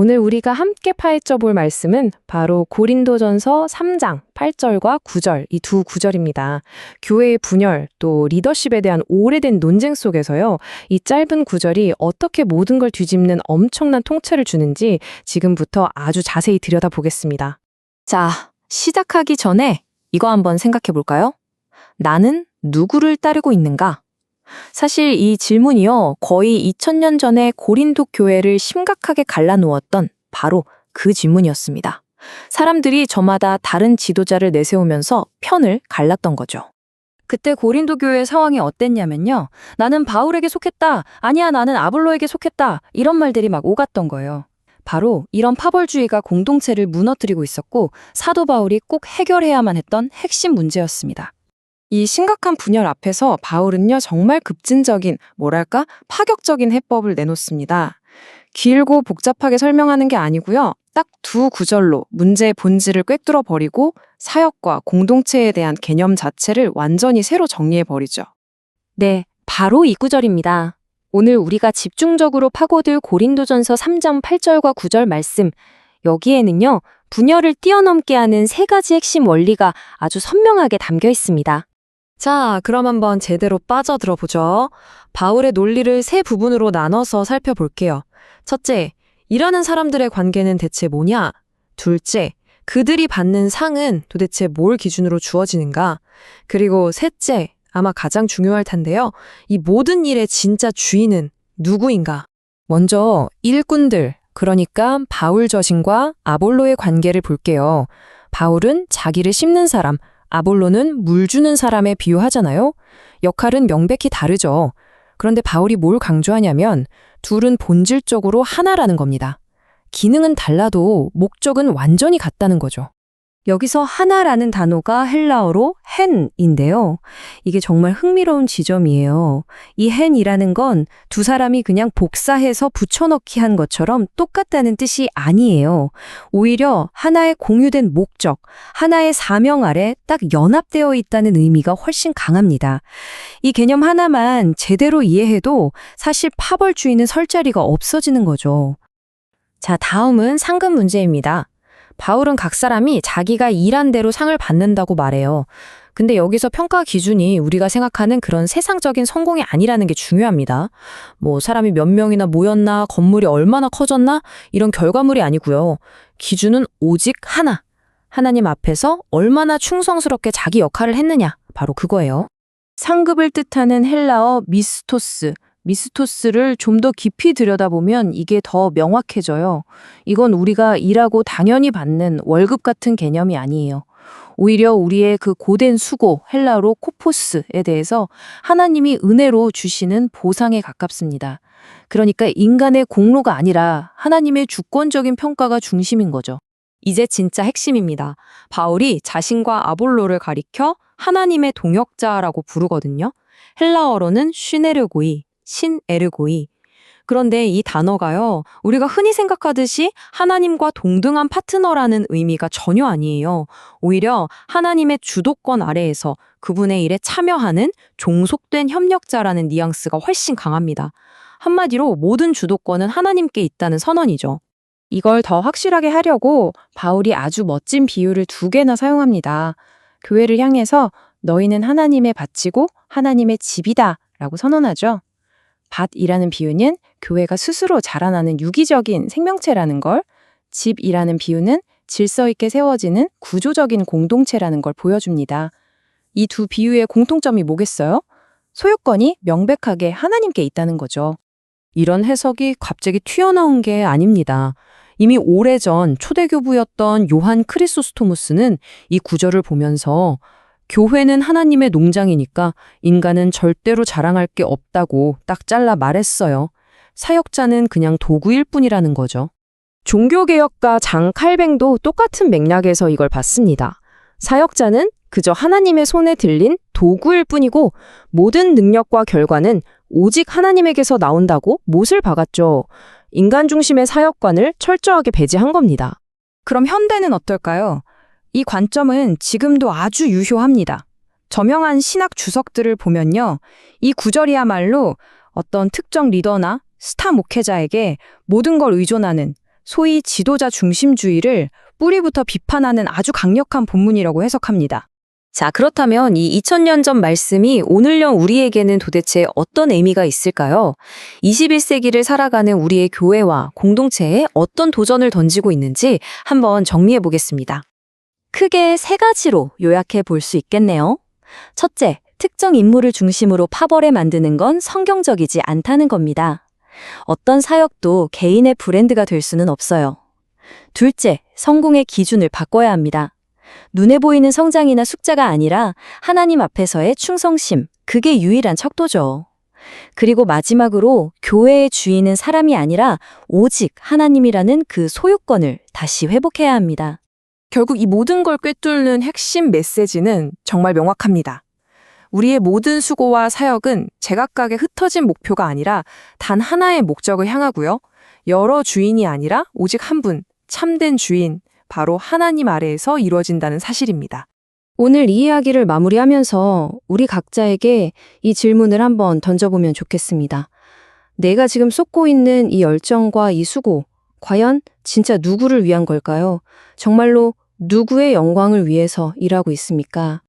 오늘 우리가 함께 파헤쳐 볼 말씀은 바로 고린도전서 3장 8절과 9절, 이 두 구절입니다. 교회의 분열, 또 리더십에 대한 오래된 논쟁 속에서요, 이 짧은 구절이 어떻게 모든 걸 뒤집는 엄청난 통찰을 주는지 지금부터 아주 자세히 들여다보겠습니다. 자, 시작하기 전에 이거 한번 생각해 볼까요? 나는 누구를 따르고 있는가? 사실 이 질문이요, 거의 2000년 전에 고린도 교회를 심각하게 갈라놓았던 바로 그 질문이었습니다. 사람들이 저마다 다른 지도자를 내세우면서 편을 갈랐던 거죠. 그때 고린도 교회의 상황이 어땠냐면요. 나는 바울에게 속했다. 아니야, 나는 아볼로에게 속했다. 이런 말들이 막 오갔던 거예요. 바로 이런 파벌주의가 공동체를 무너뜨리고 있었고 사도 바울이 꼭 해결해야만 했던 핵심 문제였습니다. 이 심각한 분열 앞에서 바울은요, 정말 급진적인, 뭐랄까, 파격적인 해법을 내놓습니다. 길고 복잡하게 설명하는 게 아니고요. 딱 두 구절로 문제의 본질을 꿰뚫어 버리고 사역과 공동체에 대한 개념 자체를 완전히 새로 정리해 버리죠. 네, 바로 이 구절입니다. 오늘 우리가 집중적으로 파고들 고린도전서 3장 8절과 9절 말씀, 여기에는요, 분열을 뛰어넘게 하는 세 가지 핵심 원리가 아주 선명하게 담겨 있습니다. 자, 그럼 한번 제대로 빠져들어 보죠. 바울의 논리를 세 부분으로 나눠서 살펴볼게요. 첫째, 일하는 사람들의 관계는 대체 뭐냐? 둘째, 그들이 받는 상은 도대체 뭘 기준으로 주어지는가? 그리고 셋째, 아마 가장 중요할 텐데요. 이 모든 일의 진짜 주인은 누구인가? 먼저 일꾼들, 그러니까 바울 저신과 아볼로의 관계를 볼게요. 바울은 자기를 씹는 사람, 아볼로는 물 주는 사람에 비유하잖아요. 역할은 명백히 다르죠. 그런데 바울이 뭘 강조하냐면 둘은 본질적으로 하나라는 겁니다. 기능은 달라도 목적은 완전히 같다는 거죠. 여기서 하나라는 단어가 헬라어로 헨인데요. 이게 정말 흥미로운 지점이에요. 이 헨이라는 건 두 사람이 그냥 복사해서 붙여넣기 한 것처럼 똑같다는 뜻이 아니에요. 오히려 하나의 공유된 목적, 하나의 사명 아래 딱 연합되어 있다는 의미가 훨씬 강합니다. 이 개념 하나만 제대로 이해해도 사실 파벌주의는 설 자리가 없어지는 거죠. 자, 다음은 상급 문제입니다. 바울은 각 사람이 자기가 일한 대로 상을 받는다고 말해요. 근데 여기서 평가 기준이 우리가 생각하는 그런 세상적인 성공이 아니라는 게 중요합니다. 뭐 사람이 몇 명이나 모였나, 건물이 얼마나 커졌나 이런 결과물이 아니고요. 기준은 오직 하나. 하나님 앞에서 얼마나 충성스럽게 자기 역할을 했느냐. 바로 그거예요. 상급을 뜻하는 헬라어 미스토스를 좀 더 깊이 들여다보면 이게 더 명확해져요. 이건 우리가 일하고 당연히 받는 월급 같은 개념이 아니에요. 오히려 우리의 그 고된 수고, 헬라어로 코포스에 대해서 하나님이 은혜로 주시는 보상에 가깝습니다. 그러니까 인간의 공로가 아니라 하나님의 주권적인 평가가 중심인 거죠. 이제 진짜 핵심입니다. 바울이 자신과 아볼로를 가리켜 하나님의 동역자라고 부르거든요. 헬라어로는 슈네르고이, 신에르고이. 그런데 이 단어가요, 우리가 흔히 생각하듯이 하나님과 동등한 파트너라는 의미가 전혀 아니에요. 오히려 하나님의 주도권 아래에서 그분의 일에 참여하는 종속된 협력자라는 뉘앙스가 훨씬 강합니다. 한마디로 모든 주도권은 하나님께 있다는 선언이죠. 이걸 더 확실하게 하려고 바울이 아주 멋진 비유를 2개나 사용합니다. 교회를 향해서 너희는 하나님의 밭이고 하나님의 집이다 라고 선언하죠. 밭이라는 비유는 교회가 스스로 자라나는 유기적인 생명체라는 걸, 집이라는 비유는 질서 있게 세워지는 구조적인 공동체라는 걸 보여줍니다. 이 두 비유의 공통점이 뭐겠어요? 소유권이 명백하게 하나님께 있다는 거죠. 이런 해석이 갑자기 튀어나온 게 아닙니다. 이미 오래전 초대교부였던 요한 크리소스토무스는 이 구절을 보면서 교회는 하나님의 농장이니까 인간은 절대로 자랑할 게 없다고 딱 잘라 말했어요. 사역자는 그냥 도구일 뿐이라는 거죠. 종교개혁가 장 칼뱅도 똑같은 맥락에서 이걸 봤습니다. 사역자는 그저 하나님의 손에 들린 도구일 뿐이고 모든 능력과 결과는 오직 하나님에게서 나온다고 못을 박았죠. 인간 중심의 사역관을 철저하게 배제한 겁니다. 그럼 현대는 어떨까요? 이 관점은 지금도 아주 유효합니다. 저명한 신학 주석들을 보면요. 이 구절이야말로 어떤 특정 리더나 스타 목회자에게 모든 걸 의존하는 소위 지도자 중심주의를 뿌리부터 비판하는 아주 강력한 본문이라고 해석합니다. 자, 그렇다면 이 2000년 전 말씀이 오늘령 우리에게는 도대체 어떤 의미가 있을까요? 21세기를 살아가는 우리의 교회와 공동체에 어떤 도전을 던지고 있는지 한번 정리해 보겠습니다. 크게 세 가지로 요약해 볼 수 있겠네요. 첫째, 특정 인물을 중심으로 파벌에 만드는 건 성경적이지 않다는 겁니다. 어떤 사역도 개인의 브랜드가 될 수는 없어요. 둘째, 성공의 기준을 바꿔야 합니다. 눈에 보이는 성장이나 숫자가 아니라 하나님 앞에서의 충성심, 그게 유일한 척도죠. 그리고 마지막으로 교회의 주인은 사람이 아니라 오직 하나님이라는 그 소유권을 다시 회복해야 합니다. 결국 이 모든 걸 꿰뚫는 핵심 메시지는 정말 명확합니다. 우리의 모든 수고와 사역은 제각각의 흩어진 목표가 아니라 단 하나의 목적을 향하고요. 여러 주인이 아니라 오직 한 분, 참된 주인, 바로 하나님 아래에서 이루어진다는 사실입니다. 오늘 이 이야기를 마무리하면서 우리 각자에게 이 질문을 한번 던져보면 좋겠습니다. 내가 지금 쏟고 있는 이 열정과 이 수고, 과연 진짜 누구를 위한 걸까요? 정말로 누구의 영광을 위해서 일하고 있습니까?